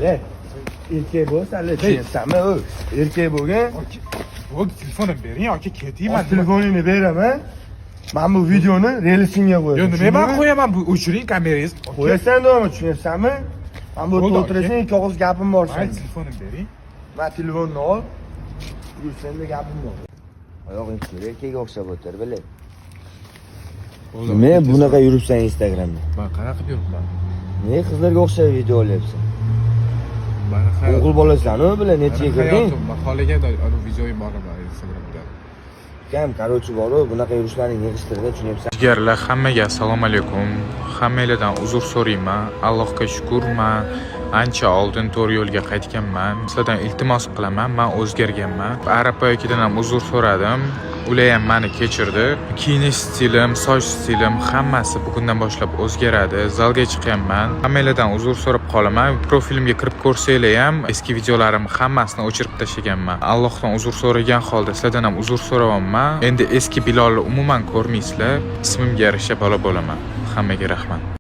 erkak bo'lsa, tushunyapsanmi? Erkak bo'lgan. Voy, telefonim bering yoki ketayman. Telefoningni beraman. Men bu videoni relsinga qo'yaman. Yo, nima men qo'yaman? Bu o'chiring kamerangizni. Qo'yasan do'mi, tushunyapsanmi? Men bu yerda o'tirasan, ikki og'iz gapim bor Ay, sening. telefonim bering. Men telefonni ol. Senda gapim bor. Oyog'ing erkakga o'xshab o'tir, bilay. Men bunaqa yuribsan Instagramda. Men qanaqa qilib yuribman? Ne qizlarga o'xshab video olyapsan? Meni hayot. O'g'il bolasan-ku, bilan nechiga kirding? Men xolaga videoyim bor Instagramda. Kam, qarochi bor-ku, bunaqa yurishlarni yig'ishtirdi, tushunyapsan? Jigarlar, hammaga assalomu alaykum. Hammanglardan uzr so'rayman. Allohga shukr, men ancha oldin to'g'ri yo'lga qaytganman. Sizlardan iltimos qilaman, men o'zgarganman. Arab yokidan ham uzr so'radim. Ular ham meni kechirdi. Kiyinish stilim, soch stilim hammasi bugundan boshlab o'zgaradi. Zalga chiqyapman. Hammanglardan uzr so'rab qolaman. Profilimga kirib ko'rsanglar ham eski videolarim hammasini o'chirib tashlaganman. Allohdan uzr so'ragan holda sizlardan ham uzr so'rayapman. Endi eski Bilolni umuman ko'rmaysizlar. Ismimga yarasha bola bo'laman. Hammaga rahmat.